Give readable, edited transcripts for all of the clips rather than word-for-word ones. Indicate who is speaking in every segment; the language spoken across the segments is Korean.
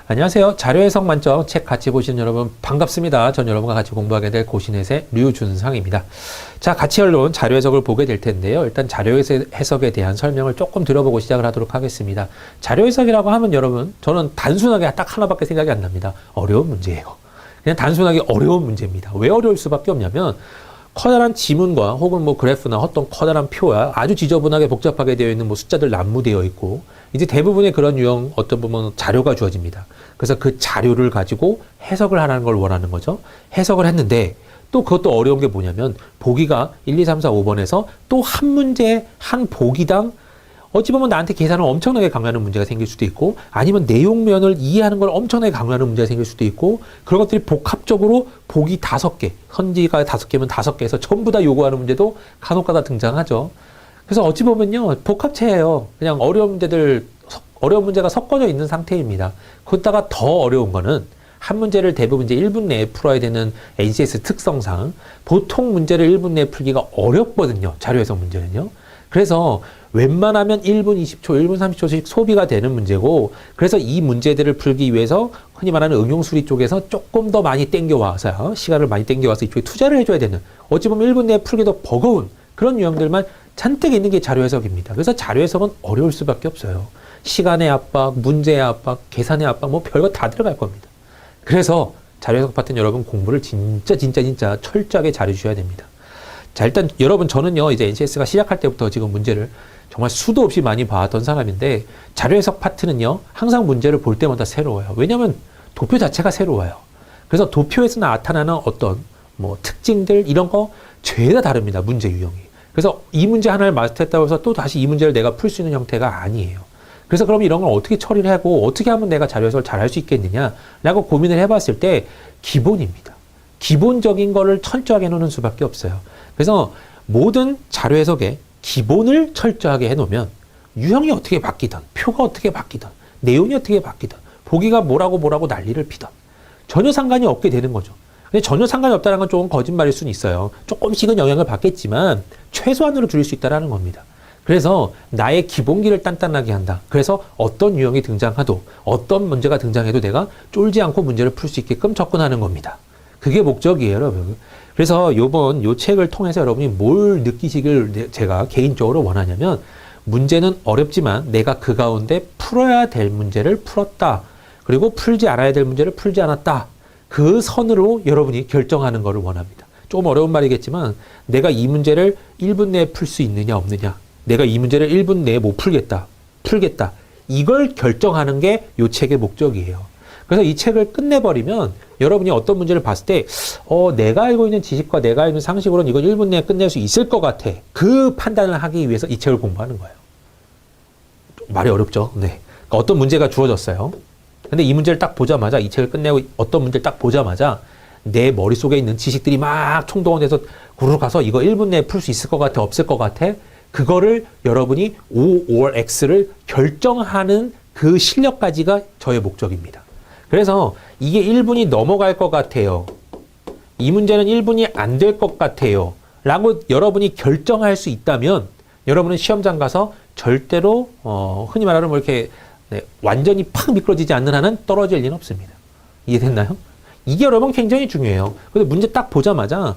Speaker 1: 안녕하세요. 자료해석 만점 책 같이 보시는 여러분 반갑습니다. 전 여러분과 같이 공부하게 될 고신혜의 류준상입니다. 자, 같이 언론 자료해석을 보게 될 텐데요. 일단 자료해석에 대한 설명을 조금 들어보고 시작을 하도록 하겠습니다. 자료해석이라고 하면 여러분, 저는 단순하게 딱 하나밖에 생각이 안 납니다. 어려운 문제예요. 그냥 단순하게 어려운 문제입니다. 왜 어려울 수밖에 없냐면 커다란 지문과 혹은 뭐 그래프나 어떤 커다란 표야 아주 지저분하게 복잡하게 되어 있는 뭐 숫자들 난무되어 있고 이제 대부분의 그런 유형 어떤 부분 자료가 주어집니다. 그래서 그 자료를 가지고 해석을 하라는 걸 원하는 거죠. 해석을 했는데 또 그것도 어려운 게 뭐냐면 보기가 1, 2, 3, 4, 5번에서 또 한 문제 한 보기당 어찌 보면 나한테 계산을 엄청나게 강요하는 문제가 생길 수도 있고 아니면 내용면을 이해하는 걸 엄청나게 강요하는 문제가 생길 수도 있고 그런 것들이 복합적으로 보기 5개, 선지가 5개면 5개에서 전부 다 요구하는 문제도 간혹가다 등장하죠. 그래서 어찌 보면요 복합체예요. 그냥 어려운 문제가 섞어져 있는 상태입니다. 거기다가 더 어려운 거는 한 문제를 대부분 이제 1분 내에 풀어야 되는 NCS 특성상 보통 문제를 1분 내에 풀기가 어렵거든요. 자료해석 문제는요. 그래서 웬만하면 1분 20초, 1분 30초씩 소비가 되는 문제고 그래서 이 문제들을 풀기 위해서 흔히 말하는 응용수리 쪽에서 조금 더 많이 땡겨와서 시간을 많이 땡겨와서 이쪽에 투자를 해줘야 되는 어찌 보면 1분 내에 풀기도 버거운 그런 유형들만 잔뜩 있는 게 자료해석입니다. 그래서 자료해석은 어려울 수밖에 없어요. 시간의 압박, 문제의 압박, 계산의 압박 뭐 별거 다 들어갈 겁니다. 그래서 자료해석 파트는 여러분 공부를 진짜 철저하게 잘해주셔야 됩니다. 자, 일단 여러분 저는요 이제 NCS가 시작할 때부터 지금 문제를 정말 수도 없이 많이 봐왔던 사람인데 자료해석 파트는요 항상 문제를 볼 때마다 새로워요. 왜냐하면 도표 자체가 새로워요. 그래서 도표에서 나타나는 어떤 뭐 특징들 이런 거 죄다 다릅니다. 문제 유형이. 그래서 이 문제 하나를 마스터했다고 해서 또 다시 이 문제를 내가 풀 수 있는 형태가 아니에요. 그래서 그럼 이런 걸 어떻게 처리를 하고 어떻게 하면 내가 자료해석을 잘 할 수 있겠느냐라고 고민을 해봤을 때 기본입니다. 기본적인 거를 철저하게 해놓는 수밖에 없어요. 그래서 모든 자료해석의 기본을 철저하게 해놓으면 유형이 어떻게 바뀌든 표가 어떻게 바뀌든 내용이 어떻게 바뀌든 보기가 뭐라고 난리를 피든 전혀 상관이 없게 되는 거죠. 근데 전혀 상관이 없다는 건 조금 거짓말일 수는 있어요. 조금씩은 영향을 받겠지만 최소한으로 줄일 수 있다는 겁니다. 그래서 나의 기본기를 단단하게 한다. 그래서 어떤 유형이 등장하도 어떤 문제가 등장해도 내가 쫄지 않고 문제를 풀 수 있게끔 접근하는 겁니다. 그게 목적이에요, 여러분. 그래서 요 책을 통해서 여러분이 뭘 느끼시길 제가 개인적으로 원하냐면 문제는 어렵지만 내가 그 가운데 풀어야 될 문제를 풀었다. 그리고 풀지 않아야 될 문제를 풀지 않았다. 그 선으로 여러분이 결정하는 것을 원합니다. 조금 어려운 말이겠지만 내가 이 문제를 1분 내에 풀 수 있느냐 없느냐. 내가 이 문제를 1분 내에 못 풀겠다. 이걸 결정하는 게 이 책의 목적이에요. 그래서 이 책을 끝내버리면 여러분이 어떤 문제를 봤을 때 내가 알고 있는 지식과 내가 알고 있는 상식으로는 이걸 1분 내에 끝낼 수 있을 것 같아. 그 판단을 하기 위해서 이 책을 공부하는 거예요. 말이 어렵죠? 네. 그러니까 어떤 문제가 주어졌어요. 근데 이 문제를 딱 보자마자 이 책을 끝내고 어떤 문제를 딱 보자마자 내 머릿속에 있는 지식들이 막 총동원돼서 구르르 가서 이거 1분 내에 풀 수 있을 것 같아? 없을 것 같아? 그거를 여러분이 O or X를 결정하는 그 실력까지가 저의 목적입니다. 그래서 이게 1분이 넘어갈 것 같아요. 이 문제는 1분이 안 될 것 같아요. 라고 여러분이 결정할 수 있다면 여러분은 시험장 가서 절대로 흔히 말하는 뭐 이렇게 완전히 팍 미끄러지지 않는 한은 떨어질 리는 없습니다. 이해됐나요? 이게 여러분 굉장히 중요해요. 근데 문제 딱 보자마자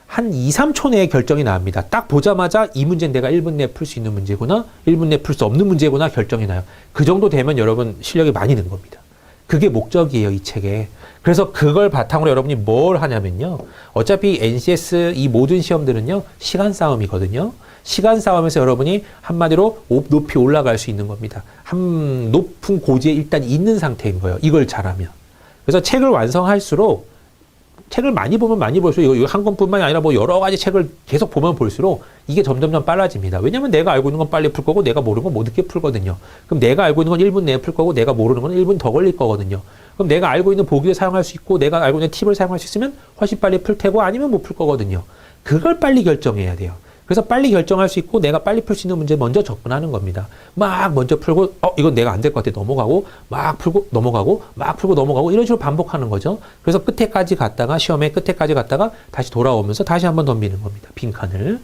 Speaker 1: 한 2, 3초 내에 결정이 나옵니다. 딱 보자마자 이 문제는 내가 1분 내에 풀 수 있는 문제구나, 1분 내에 풀 수 없는 문제구나 결정이 나요. 그 정도 되면 여러분 실력이 많이 는 겁니다. 그게 목적이에요, 이 책에. 그래서 그걸 바탕으로 여러분이 뭘 하냐면요. 어차피 NCS 이 모든 시험들은요, 시간 싸움이거든요. 시간 싸움에서 여러분이 한마디로 높이 올라갈 수 있는 겁니다. 한 높은 고지에 일단 있는 상태인 거예요. 이걸 잘하면. 그래서 책을 완성할수록 책을 많이 보면 많이 볼수록 이거 한 권뿐만이 아니라 뭐 여러 가지 책을 계속 보면 볼수록 이게 점점점 빨라집니다. 왜냐하면 내가 알고 있는 건 빨리 풀 거고 내가 모르는 건 못 늦게 풀거든요. 그럼 내가 알고 있는 건 1분 내에 풀 거고 내가 모르는 건 1분 더 걸릴 거거든요. 그럼 내가 알고 있는 보기를 사용할 수 있고 내가 알고 있는 팁을 사용할 수 있으면 훨씬 빨리 풀 테고 아니면 못 풀 거거든요. 그걸 빨리 결정해야 돼요. 그래서 빨리 결정할 수 있고 내가 빨리 풀 수 있는 문제 먼저 접근하는 겁니다. 막 먼저 풀고 이건 내가 안 될 것 같아 넘어가고 막 풀고 넘어가고 막 풀고 넘어가고 이런 식으로 반복하는 거죠. 그래서 끝에까지 갔다가 시험의 끝에까지 갔다가 다시 돌아오면서 다시 한번 덤비는 겁니다. 빈칸을.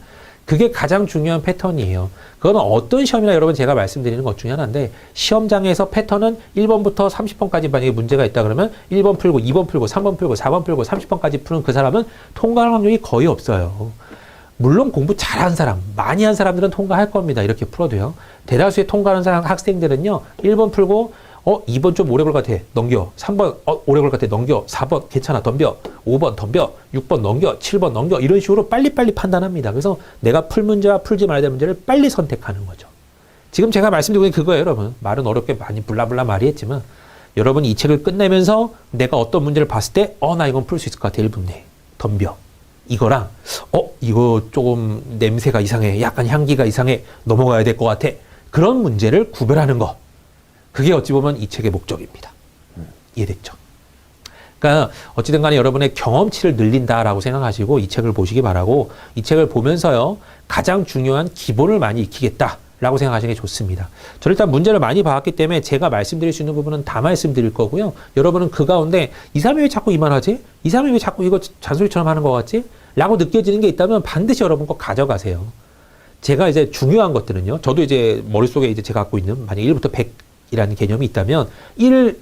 Speaker 1: 그게 가장 중요한 패턴이에요. 그거는 어떤 시험이나 여러분 제가 말씀드리는 것 중에 하나인데 시험장에서 패턴은 1번부터 30번까지 만약에 문제가 있다 그러면 1번 풀고 2번 풀고 3번 풀고 4번 풀고 30번까지 푸는 그 사람은 통과할 확률이 거의 없어요. 물론 공부 잘한 사람, 많이 한 사람들은 통과할 겁니다. 이렇게 풀어도요. 대다수의 통과하는 사람, 학생들은요. 1번 풀고 2번 좀 오래 걸 것 같아. 넘겨. 3번 오래 걸 것 같아. 넘겨. 4번 괜찮아. 덤벼. 5번 덤벼. 6번 넘겨. 7번 넘겨. 이런 식으로 빨리빨리 판단합니다. 그래서 내가 풀 문제와 풀지 말아야 될 문제를 빨리 선택하는 거죠. 지금 제가 말씀드리고 있는 그거예요, 여러분. 말은 어렵게 많이 블라블라 말이 했지만 여러분이 이 책을 끝내면서 내가 어떤 문제를 봤을 때 나 이건 풀 수 있을 것 같아. 1분 내에. 덤벼. 이거랑 이거 조금 냄새가 이상해. 약간 향기가 이상해. 넘어가야 될 것 같아. 그런 문제를 구별하는 거. 그게 어찌 보면 이 책의 목적입니다. 이해됐죠? 그러니까 어찌든 간에 여러분의 경험치를 늘린다라고 생각하시고 이 책을 보시기 바라고 이 책을 보면서요. 가장 중요한 기본을 많이 익히겠다라고 생각하시는 게 좋습니다. 저는 일단 문제를 많이 봐왔기 때문에 제가 말씀드릴 수 있는 부분은 다 말씀드릴 거고요. 여러분은 그 가운데 이 사람이 왜 자꾸 이만하지? 이 사람이 왜 자꾸 이거 잔소리처럼 하는 것 같지? 라고 느껴지는 게 있다면 반드시 여러분 거 가져가세요. 제가 이제 중요한 것들은요. 저도 이제 머릿속에 이제 제가 갖고 있는 만약 1부터 100이라는 개념이 있다면 1이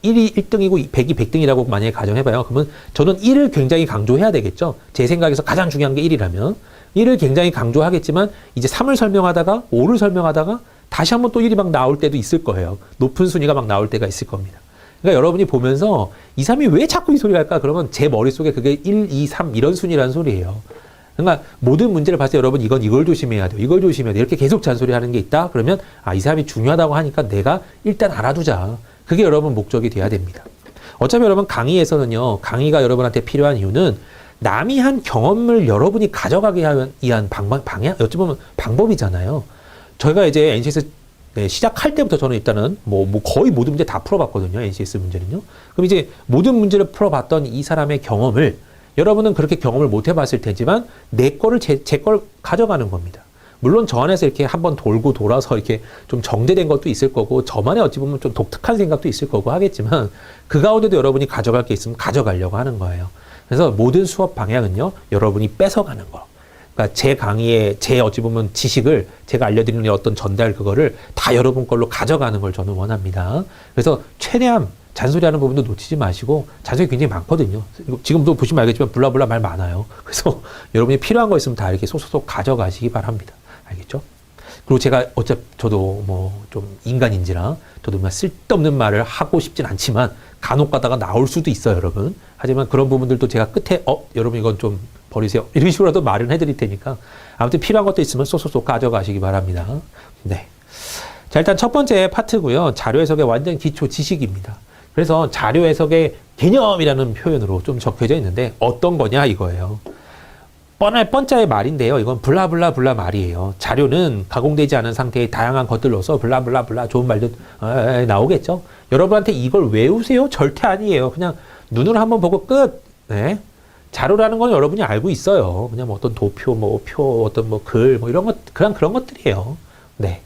Speaker 1: 1등이고 100이 100등이라고 만약에 가정해봐요. 그러면 저는 1을 굉장히 강조해야 되겠죠. 제 생각에서 가장 중요한 게 1이라면 1을 굉장히 강조하겠지만 이제 3을 설명하다가 5를 설명하다가 다시 한번 또 1이 막 나올 때도 있을 거예요. 높은 순위가 막 나올 때가 있을 겁니다. 그러니까 여러분이 보면서 이 사람이 왜 자꾸 이 소리를 할까? 그러면 제 머릿속에 그게 1, 2, 3 이런 순위라는 소리예요. 그러니까 모든 문제를 봤을 때 여러분 이걸 조심해야 돼요. 이걸 조심해야 돼요. 이렇게 계속 잔소리하는 게 있다. 그러면 이 사람이 중요하다고 하니까 내가 일단 알아두자. 그게 여러분 목적이 돼야 됩니다. 어차피 여러분 강의에서는요. 강의가 여러분한테 필요한 이유는 남이 한 경험을 여러분이 가져가기 위한 방향, 어찌 보면 방법이잖아요. 저희가 이제 NCS 시작할 때부터 저는 일단은 거의 모든 문제 다 풀어봤거든요. NCS 문제는요. 그럼 이제 모든 문제를 풀어봤던 이 사람의 경험을 여러분은 그렇게 경험을 못 해봤을 테지만 내 거를 제 걸 가져가는 겁니다. 물론 저 안에서 이렇게 한번 돌고 돌아서 이렇게 좀 정제된 것도 있을 거고 저만의 어찌 보면 좀 독특한 생각도 있을 거고 하겠지만 그 가운데도 여러분이 가져갈 게 있으면 가져가려고 하는 거예요. 그래서 모든 수업 방향은요. 여러분이 뺏어가는 거. 그러니까 제 강의에 제 어찌 보면 지식을 제가 알려드리는 어떤 전달 그거를 다 여러분 걸로 가져가는 걸 저는 원합니다. 그래서 최대한 잔소리하는 부분도 놓치지 마시고 잔소리 굉장히 많거든요. 지금도 보시면 알겠지만 블라블라 말 많아요. 그래서 여러분이 필요한 거 있으면 다 이렇게 쏙쏙 가져가시기 바랍니다. 알겠죠? 그리고 제가 어차피 저도 좀 인간인지라 저도 쓸데없는 말을 하고 싶진 않지만 간혹 가다가 나올 수도 있어요, 여러분. 하지만 그런 부분들도 제가 끝에 여러분 이건 좀 버리세요. 이런 식으로라도 말은 해드릴 테니까 아무튼 필요한 것도 있으면 쏙쏙 가져가시기 바랍니다. 네. 자, 일단 첫 번째 파트고요. 자료 해석의 완전 기초 지식입니다. 그래서 자료 해석의 개념이라는 표현으로 좀 적혀져 있는데 어떤 거냐 이거예요. 뻔자의 말인데요. 이건 블라블라 말이에요. 자료는 가공되지 않은 상태의 다양한 것들로서 블라블라 좋은 말들 나오겠죠. 여러분한테 이걸 외우세요? 절대 아니에요. 그냥 눈으로 한번 보고 끝. 네. 자료라는 건 여러분이 알고 있어요. 그냥 어떤 도표, 표, 어떤 글, 이런 것, 그냥 그런 것들이에요. 네.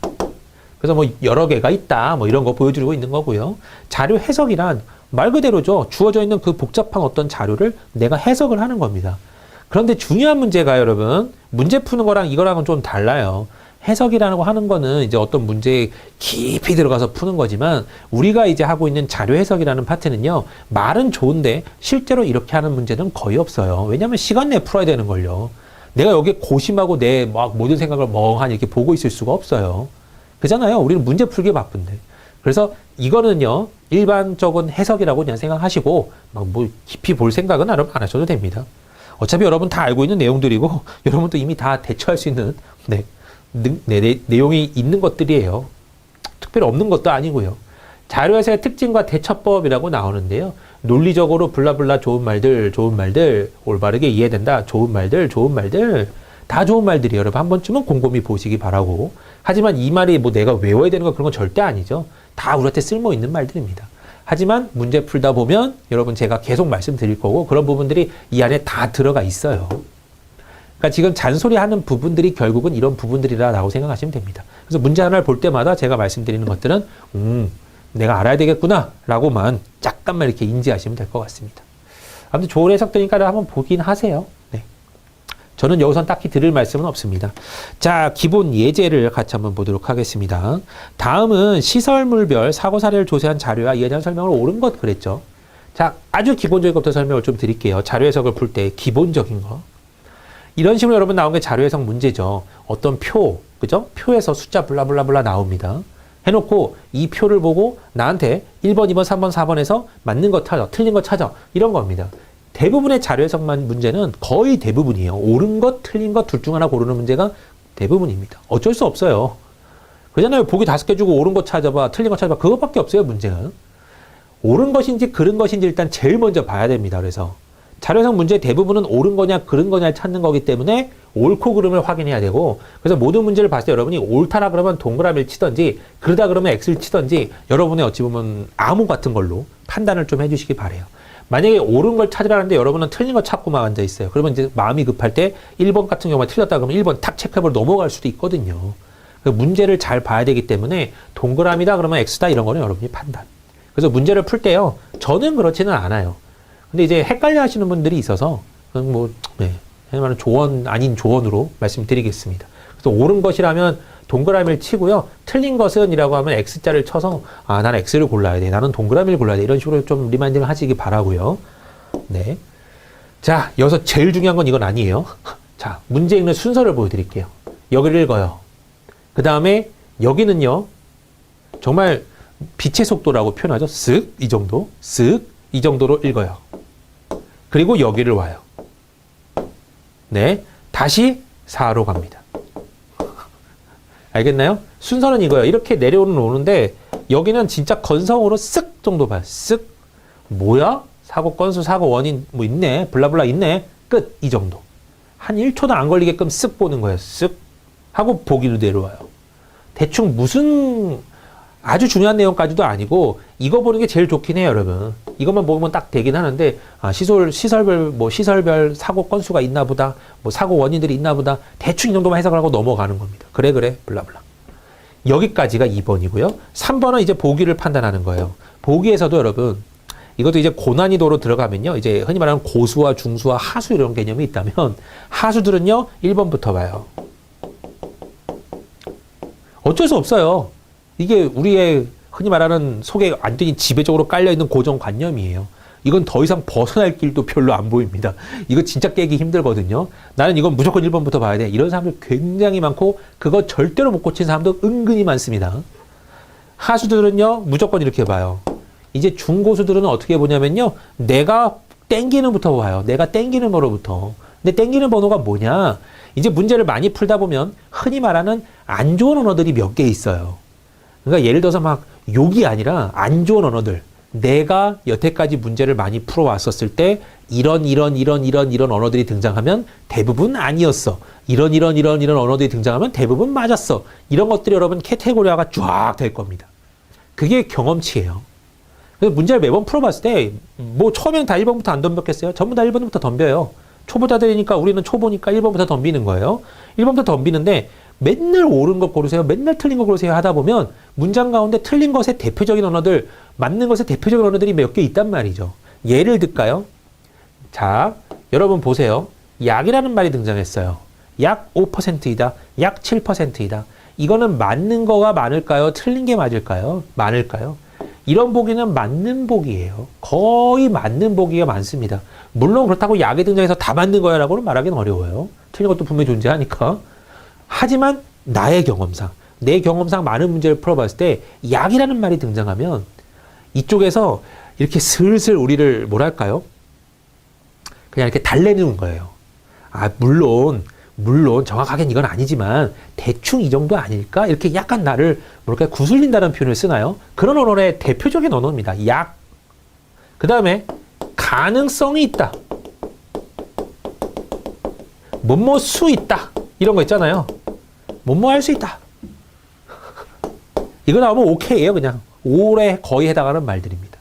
Speaker 1: 그래서 여러 개가 있다. 이런 거 보여주고 있는 거고요. 자료 해석이란 말 그대로죠. 주어져 있는 그 복잡한 어떤 자료를 내가 해석을 하는 겁니다. 그런데 중요한 문제가 여러분, 문제 푸는 거랑 이거랑은 좀 달라요. 해석이라고 하는 거는 이제 어떤 문제에 깊이 들어가서 푸는 거지만 우리가 이제 하고 있는 자료 해석이라는 파트는요. 말은 좋은데 실제로 이렇게 하는 문제는 거의 없어요. 왜냐하면 시간 내에 풀어야 되는 걸요. 내가 여기에 고심하고 내 모든 생각을 멍하니 이렇게 보고 있을 수가 없어요. 그잖아요. 우리는 문제 풀기에 바쁜데. 그래서 이거는요. 일반적인 해석이라고 그냥 생각하시고 깊이 볼 생각은 안 하셔도 됩니다. 어차피 여러분 다 알고 있는 내용들이고 여러분도 이미 다 대처할 수 있는 내용이 있는 것들이에요. 특별히 없는 것도 아니고요. 자료 해석의 특징과 대처법이라고 나오는데요. 논리적으로 블라블라 좋은 말들 올바르게 이해된다. 좋은 말들 다 좋은 말들이에요. 여러분 한 번쯤은 곰곰이 보시기 바라고. 하지만 이 말이 내가 외워야 되는 거 그런 건 절대 아니죠. 다 우리한테 쓸모 있는 말들입니다. 하지만 문제 풀다 보면 여러분 제가 계속 말씀드릴 거고 그런 부분들이 이 안에 다 들어가 있어요. 그러니까 지금 잔소리하는 부분들이 결국은 이런 부분들이라고 생각하시면 됩니다. 그래서 문제 하나를 볼 때마다 제가 말씀드리는 것들은 내가 알아야 되겠구나 라고만 잠깐만 이렇게 인지하시면 될 것 같습니다. 아무튼 좋은 해석되니까 한번 보긴 하세요. 네. 저는 여기선 딱히 드릴 말씀은 없습니다. 자, 기본 예제를 같이 한번 보도록 하겠습니다. 다음은 시설물별 사고 사례를 조사한 자료와 이에 대한 설명을 옳은 것 그랬죠. 자, 아주 기본적인 것부터 설명을 좀 드릴게요. 자료 해석을 풀 때 기본적인 거. 이런 식으로 여러분 나온 게 자료 해석 문제죠. 어떤 표, 그죠? 표에서 숫자 블라블라블라 나옵니다. 해놓고 이 표를 보고 나한테 1번, 2번, 3번, 4번에서 맞는 거 찾아, 틀린 거 찾아. 이런 겁니다. 대부분의 자료 해석만 문제는 거의 대부분이에요. 옳은 것, 틀린 것 둘 중 하나 고르는 문제가 대부분입니다. 어쩔 수 없어요. 그러잖아요. 보기 5개 주고 옳은 거 찾아봐, 틀린 거 찾아봐. 그것밖에 없어요, 문제가. 옳은 것인지 그른 것인지 일단 제일 먼저 봐야 됩니다. 그래서 자료 해석 문제 대부분은 옳은 거냐 그른 거냐를 찾는 거기 때문에 옳고 그름을 확인해야 되고, 그래서 모든 문제를 봤을 때 여러분이 옳다라 그러면 동그라미를 치든지 그러다 그러면 X를 치든지 여러분의 어찌 보면 암호 같은 걸로 판단을 좀 해주시기 바래요. 만약에 옳은 걸 찾으라는데 여러분은 틀린 거 찾고만 앉아 있어요. 그러면 이제 마음이 급할 때 1번 같은 경우에 틀렸다 그러면 1번 탁 체크해버리고 넘어갈 수도 있거든요. 문제를 잘 봐야 되기 때문에 동그라미다 그러면 X다 이런 거는 여러분이 판단. 그래서 문제를 풀 때요. 저는 그렇지는 않아요. 근데 이제 헷갈려 하시는 분들이 있어서 뭐 말하는 조언 아닌 조언으로 말씀드리겠습니다. 그래서 옳은 것이라면 동그라미를 치고요. 틀린 것은 이라고 하면 X자를 쳐서 아, 나는 X를 골라야 돼. 나는 동그라미를 골라야 돼. 이런 식으로 좀 리마인딩을 하시기 바라고요. 네. 자, 여기서 제일 중요한 건 이건 아니에요. 자, 문제 읽는 순서를 보여드릴게요. 여기를 읽어요. 그 다음에 여기는요. 정말 빛의 속도라고 표현하죠. 쓱, 이 정도. 쓱, 이 정도로 읽어요. 그리고 여기를 와요. 네. 다시 4로 갑니다. 알겠나요? 순서는 이거예요. 이렇게 내려오는 오는데 여기는 진짜 건성으로 쓱 정도 봐요. 쓱. 뭐야? 사고 건수, 사고 원인 뭐 있네. 블라블라 있네. 끝. 이 정도. 한 1초도 안 걸리게끔 쓱 보는 거예요. 쓱. 하고 보기로 내려와요. 대충 무슨 아주 중요한 내용까지도 아니고 이거 보는 게 제일 좋긴 해요, 여러분. 이것만 보면 딱 되긴 하는데 아, 시설별 사고 건수가 있나 보다. 뭐 사고 원인들이 있나 보다. 대충 이 정도만 해석을 하고 넘어가는 겁니다. 그래 블라블라. 여기까지가 2번이고요. 3번은 이제 보기를 판단하는 거예요. 보기에서도 여러분 이것도 이제 고난이도로 들어가면요. 이제 흔히 말하는 고수와 중수와 하수 이런 개념이 있다면 하수들은요. 1번부터 봐요. 어쩔 수 없어요. 이게 우리의 흔히 말하는 속에 완전히 지배적으로 깔려있는 고정관념이에요. 이건 더 이상 벗어날 길도 별로 안 보입니다. 이거 진짜 깨기 힘들거든요. 나는 이건 무조건 1번부터 봐야 돼. 이런 사람들 굉장히 많고 그거 절대로 못 고친 사람도 은근히 많습니다. 하수들은요. 무조건 이렇게 봐요. 이제 중고수들은 어떻게 보냐면요. 내가 땡기는 부터 봐요. 내가 땡기는 번호부터. 근데 땡기는 번호가 뭐냐. 이제 문제를 많이 풀다 보면 흔히 말하는 안 좋은 언어들이 몇 개 있어요. 그러니까 예를 들어서 막 욕이 아니라 안 좋은 언어들. 내가 여태까지 문제를 많이 풀어왔었을 때 이런 언어들이 등장하면 대부분 아니었어. 이런 언어들이 등장하면 대부분 맞았어. 이런 것들이 여러분 캐테고리화가 쫙 될 겁니다. 그게 경험치예요. 그래서 문제를 매번 풀어봤을 때 뭐 처음에는 다 1번부터 안 덤볐겠어요? 전부 다 1번부터 덤벼요. 초보자들이니까 우리는 초보니까 1번부터 덤비는 거예요. 1번부터 덤비는데 맨날 옳은 것 고르세요. 맨날 틀린 것 고르세요 하다 보면 문장 가운데 틀린 것의 대표적인 언어들, 맞는 것의 대표적인 언어들이 몇 개 있단 말이죠. 예를 들까요? 자, 여러분 보세요. 약이라는 말이 등장했어요. 약 5%이다. 약 7%이다. 이거는 맞는 거가 많을까요? 틀린 게 맞을까요? 많을까요? 이런 보기는 맞는 보기예요. 거의 맞는 보기가 많습니다. 물론 그렇다고 약이 등장해서 다 맞는 거야 라고는 말하기는 어려워요. 틀린 것도 분명히 존재하니까. 하지만 나의 경험상, 내 경험상 많은 문제를 풀어봤을 때 약이라는 말이 등장하면 이쪽에서 이렇게 슬슬 우리를 뭐랄까요? 그냥 이렇게 달래는 거예요. 아, 물론 정확하게는 이건 아니지만 대충 이 정도 아닐까? 이렇게 약간 나를 뭐랄까 구슬린다는 표현을 쓰나요? 그런 언어의 대표적인 언어입니다. 약. 그 다음에 가능성이 있다. 뭐뭐 수 있다. 이런 거 있잖아요. 뭐뭐 할 수 있다. 이거 나오면 오케이예요. 그냥 올해 거의 해당하는 말들입니다.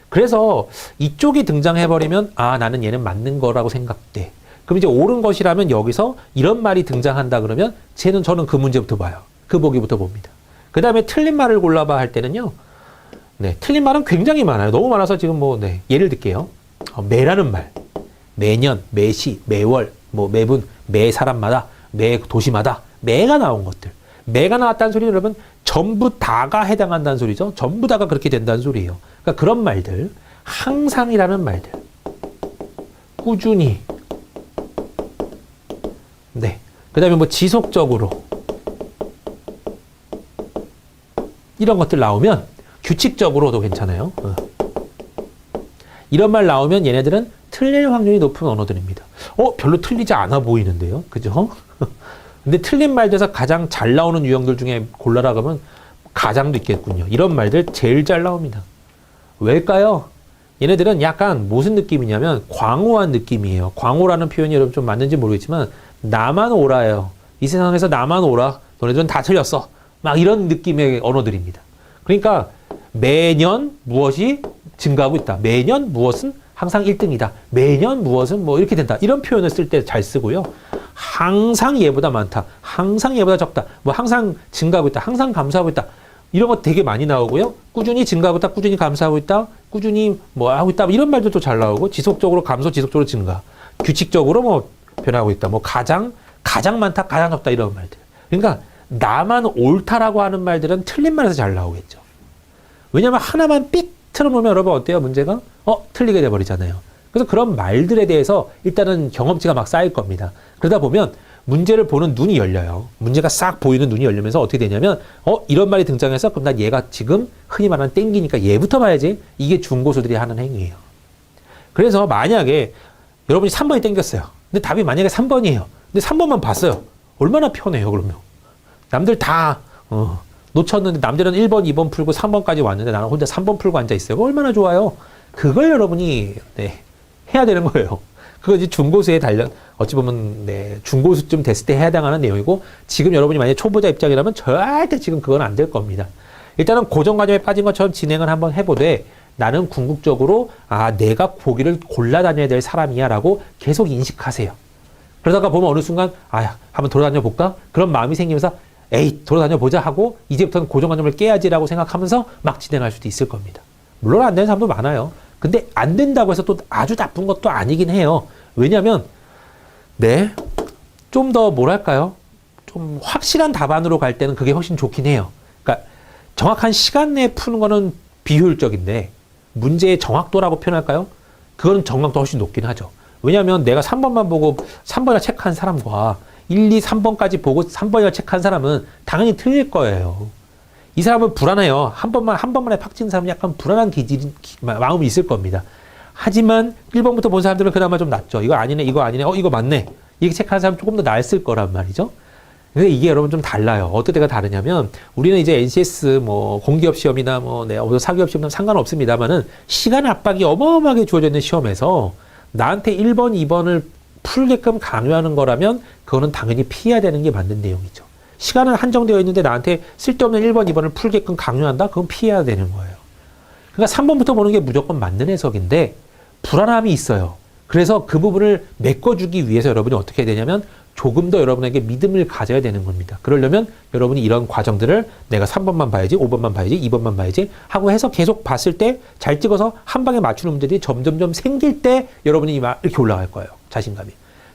Speaker 1: 그래서 이쪽이 등장해버리면 아, 나는 얘는 맞는 거라고 생각돼. 그럼 이제 옳은 것이라면 여기서 이런 말이 등장한다 그러면 저는 그 문제부터 봐요. 그 보기부터 봅니다. 그 다음에 틀린 말을 골라봐 할 때는요. 네, 틀린 말은 굉장히 많아요. 너무 많아서 지금 예를 들게요. 매라는 말. 매년, 매시, 매월, 뭐 매분, 매 사람마다, 매 도시마다 매가 나온 것들. 매가 나왔다는 소리는 여러분 전부 다가 해당한다는 소리죠. 전부 다가 그렇게 된다는 소리예요. 그러니까 그런 말들, 항상이라는 말들, 꾸준히, 네. 그 다음에 뭐 지속적으로 이런 것들 나오면 규칙적으로도 괜찮아요. 이런 말 나오면 얘네들은 틀릴 확률이 높은 언어들입니다. 별로 틀리지 않아 보이는데요. 그죠? 근데 틀린 말들에서 가장 잘 나오는 유형들 중에 골라라 그러면 가장도 있겠군요. 이런 말들 제일 잘 나옵니다. 왜일까요? 얘네들은 약간 무슨 느낌이냐면 광호한 느낌이에요. 광호라는 표현이 여러분 좀 맞는지 모르겠지만 나만 오라예요. 이 세상에서 나만 오라. 너네들은 다 틀렸어. 막 이런 느낌의 언어들입니다. 그러니까 매년 무엇이 증가하고 있다. 매년 무엇은 항상 1등이다. 매년 무엇은 뭐 이렇게 된다. 이런 표현을 쓸 때 잘 쓰고요. 항상 얘보다 많다. 항상 얘보다 적다. 뭐 항상 증가하고 있다. 항상 감소하고 있다. 이런 거 되게 많이 나오고요. 꾸준히 증가하고 있다. 꾸준히 감소하고 있다. 꾸준히 뭐 하고 있다. 이런 말들도 잘 나오고 지속적으로 감소, 지속적으로 증가. 규칙적으로 뭐 변하고 있다. 뭐 가장 많다. 가장 적다. 이런 말들. 그러니까 나만 옳다라고 하는 말들은 틀린 말에서 잘 나오겠죠. 왜냐하면 하나만 삑 틀어놓으면 여러분 어때요? 문제가? 틀리게 돼버리잖아요. 그래서 그런 말들에 대해서 일단은 경험치가 막 쌓일 겁니다. 그러다 보면 문제를 보는 눈이 열려요. 문제가 싹 보이는 눈이 열리면서 어떻게 되냐면 이런 말이 등장해서 그럼 난 얘가 지금 흔히 말하는 땡기니까 얘부터 봐야지. 이게 중고수들이 하는 행위예요. 그래서 만약에 여러분이 3번이 땡겼어요. 근데 답이 만약에 3번이에요. 근데 3번만 봤어요. 얼마나 편해요 그러면. 남들 다 놓쳤는데 남들은 1번, 2번 풀고 3번까지 왔는데 나는 혼자 3번 풀고 앉아있어요. 얼마나 좋아요. 그걸 여러분이 해야 되는 거예요. 그거 이제 중고수에 어찌 보면 중고수쯤 됐을 때 해당하는 내용이고 지금 여러분이 만약에 초보자 입장이라면 절대 지금 그건 안 될 겁니다. 일단은 고정관념에 빠진 것처럼 진행을 한번 해보되 나는 궁극적으로 내가 보기를 골라 다녀야 될 사람이야 라고 계속 인식하세요. 그러다가 보면 어느 순간 한번 돌아다녀 볼까? 그런 마음이 생기면서 에이 돌아다녀 보자 하고 이제부터는 고정관념을 깨야지라고 생각하면서 막 진행할 수도 있을 겁니다. 물론 안 되는 사람도 많아요. 근데 안 된다고 해서 또 아주 나쁜 것도 아니긴 해요. 왜냐하면 좀 더 뭐랄까요? 좀 확실한 답안으로 갈 때는 그게 훨씬 좋긴 해요. 그러니까 정확한 시간 내에 푸는 거는 비효율적인데 문제의 정확도라고 표현할까요? 그거는 정확도가 훨씬 높긴 하죠. 왜냐하면 내가 3번만 보고 3번이나 체크한 사람과 1, 2, 3번까지 보고 3번이나 체크한 사람은 당연히 틀릴 거예요. 이 사람은 불안해요. 한 번만에 팍 찍는 사람은 약간 불안한 마음이 있을 겁니다. 하지만 1번부터 본 사람들은 그나마 좀 낫죠. 이거 아니네, 이거 아니네, 이거 맞네. 이렇게 체크한 사람은 조금 더 나았을 거란 말이죠. 근데 이게 여러분 좀 달라요. 어떤 때가 다르냐면 우리는 이제 NCS 공기업 시험이나 사기업 시험은 상관없습니다만은 시간 압박이 어마어마하게 주어져 있는 시험에서 나한테 1번, 2번을 풀게끔 강요하는 거라면 그거는 당연히 피해야 되는 게 맞는 내용이죠. 시간은 한정되어 있는데 나한테 쓸데없는 1번, 2번을 풀게끔 강요한다? 그건 피해야 되는 거예요. 그러니까 3번부터 보는 게 무조건 맞는 해석인데 불안함이 있어요. 그래서 그 부분을 메꿔주기 위해서 여러분이 어떻게 해야 되냐면 조금 더 여러분에게 믿음을 가져야 되는 겁니다. 그러려면 여러분이 이런 과정들을 내가 3번만 봐야지, 5번만 봐야지, 2번만 봐야지 하고 해서 계속 봤을 때 잘 찍어서 한 방에 맞추는 문제들이 점점점 생길 때 여러분이 막 이렇게 올라갈 거예요. 자신감이.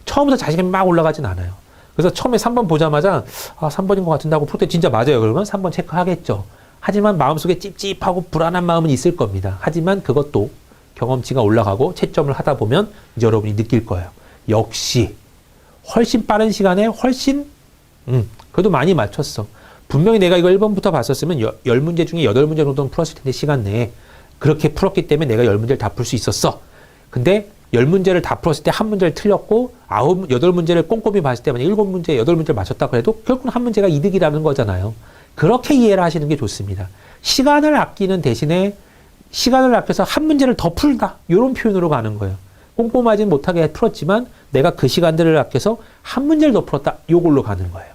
Speaker 1: 처음부터 자신감이 막 올라가진 않아요. 그래서 처음에 3번 보자마자 3번인 것 같은데 하고 풀 때 진짜 맞아요. 그러면 3번 체크하겠죠. 하지만 마음속에 찝찝하고 불안한 마음은 있을 겁니다. 하지만 그것도 경험치가 올라가고 채점을 하다 보면 이제 여러분이 느낄 거예요. 역시 훨씬 빠른 시간에 훨씬 그래도 많이 맞췄어. 분명히 내가 이거 1번부터 봤었으면 10문제 중에 8문제 정도는 풀었을 텐데 시간 내에 그렇게 풀었기 때문에 내가 10문제를 다 풀 수 있었어. 근데 10문제를 다 풀었을 때 한 문제를 틀렸고 8문제를 꼼꼼히 봤을 때 만약 7문제, 8문제를 맞췄다 그래도 결국은 한 문제가 이득이라는 거잖아요. 그렇게 이해를 하시는 게 좋습니다. 시간을 아끼는 대신에 시간을 아껴서 한 문제를 더 풀다. 이런 표현으로 가는 거예요. 꼼꼼하진 못하게 풀었지만 내가 그 시간들을 아껴서 한 문제를 더 풀었다. 요걸로 가는 거예요.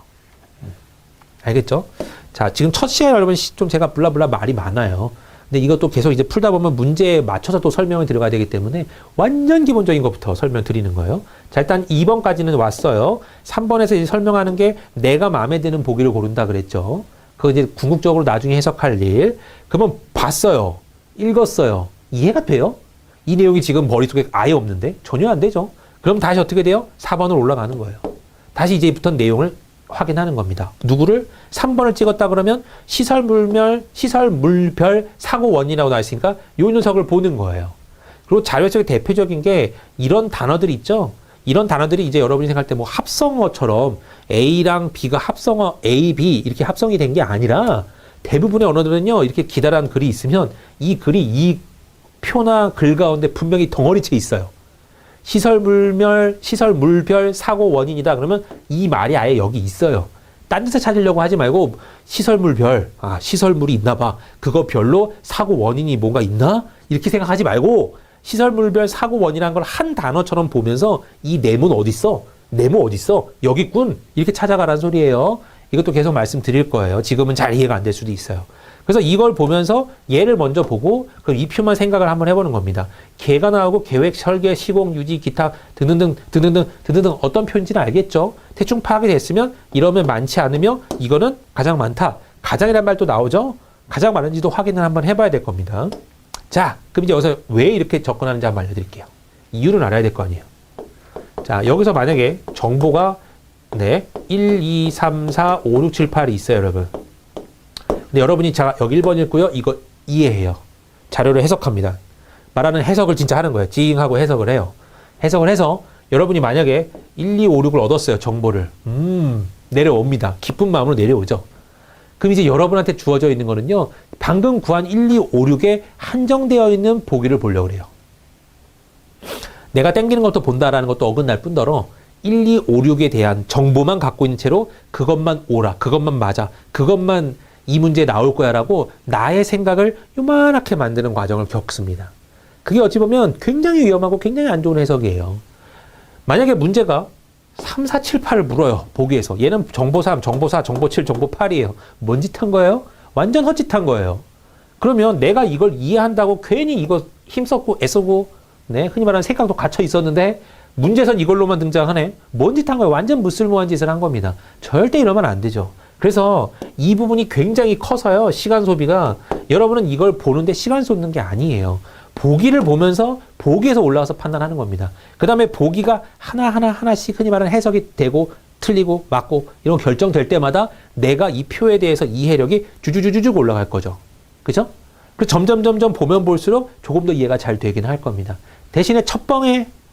Speaker 1: 알겠죠? 자, 지금 첫 시간에 여러분 좀 제가 블라블라 말이 많아요. 근데 이것도 계속 이제 풀다 보면 문제에 맞춰서 또 설명을 들어가야 되기 때문에 완전 기본적인 것부터 설명드리는 거예요. 자, 일단 2번까지는 왔어요. 3번에서 이제 설명하는 게 내가 마음에 드는 보기를 고른다 그랬죠. 그거 이제 궁극적으로 나중에 해석할 일. 그러면 봤어요. 읽었어요. 이해가 돼요? 이 내용이 지금 머릿속에 아예 없는데? 전혀 안 되죠. 그럼 다시 어떻게 돼요? 4번으로 올라가는 거예요. 다시 이제부터 내용을 확인하는 겁니다. 누구를? 3번을 찍었다 그러면 시설물별 사고 원인이라고 나와 있으니까 이 녀석을 보는 거예요. 그리고 자료 해석의 대표적인 게 이런 단어들이 있죠. 이런 단어들이 이제 여러분이 생각할 때 뭐 합성어처럼 A랑 B가 합성어 A, B 이렇게 합성이 된 게 아니라 대부분의 언어들은요. 이렇게 기다란 글이 있으면 이 글이 이 표나 글 가운데 분명히 덩어리째 있어요. 시설물별 사고 원인이다. 그러면 이 말이 아예 여기 있어요. 딴 데서 찾으려고 하지 말고 시설물이 있나 봐. 그거 별로 사고 원인이 뭔가 있나? 이렇게 생각하지 말고 시설물별 사고 원인이라는 걸 한 단어처럼 보면서 이 네모는 어딨어? 네모 어딨어? 여기 있군. 이렇게 찾아가라는 소리예요. 이것도 계속 말씀드릴 거예요. 지금은 잘 이해가 안 될 수도 있어요. 그래서 이걸 보면서 얘를 먼저 보고 그럼 이 표만 생각을 한번 해보는 겁니다. 개가 나오고 계획, 설계, 시공, 유지, 기타 등등등 어떤 표인지는 알겠죠? 대충 파악이 됐으면 이러면 많지 않으며 이거는 가장 많다. 가장이란 말도 나오죠? 가장 많은지도 확인을 한번 해봐야 될 겁니다. 자, 그럼 이제 여기서 왜 이렇게 접근하는지 한번 알려드릴게요. 이유는 알아야 될 거 아니에요. 자, 여기서 만약에 정보가 1, 2, 3, 4, 5, 6, 7, 8이 있어요, 여러분. 근데 여러분이 자, 여기 1번 읽고요. 이거 이해해요. 자료를 해석합니다. 말하는 해석을 진짜 하는 거예요. 지잉하고 해석을 해요. 해석을 해서 여러분이 만약에 1, 2, 5, 6을 얻었어요. 정보를. 내려옵니다. 기쁜 마음으로 내려오죠. 그럼 이제 여러분한테 주어져 있는 거는요. 방금 구한 1, 2, 5, 6에 한정되어 있는 보기를 보려고 그래요. 내가 땡기는 것도 본다라는 것도 어긋날 뿐더러 1, 2, 5, 6에 대한 정보만 갖고 있는 채로 그것만 옳아, 그것만 맞아, 그것만 이 문제에 나올 거야 라고 나의 생각을 요만하게 만드는 과정을 겪습니다. 그게 어찌 보면 굉장히 위험하고 굉장히 안 좋은 해석이에요. 만약에 문제가 3, 4, 7, 8을 물어요. 보기에서. 얘는 정보 3, 정보 4, 정보 7, 정보 8이에요. 뭔 짓 한 거예요? 완전 헛짓한 거예요. 그러면 내가 이걸 이해한다고 괜히 이거 힘썼고 애쓰고 흔히 말하는 생각도 갇혀 있었는데 문제선 이걸로만 등장하네. 뭔 짓 한 거예요? 완전 무쓸모한 짓을 한 겁니다. 절대 이러면 안 되죠. 그래서 이 부분이 굉장히 커서요. 시간 소비가 여러분은 이걸 보는데 시간 쏟는 게 아니에요. 보기를 보면서 보기에서 올라와서 판단하는 겁니다. 그 다음에 보기가 하나씩 흔히 말하는 해석이 되고 틀리고 맞고 이런 결정될 때마다 내가 이 표에 대해서 이해력이 주주주주쭉 올라갈 거죠. 그죠? 그리고 점점 보면 볼수록 조금 더 이해가 잘 되긴 할 겁니다. 대신에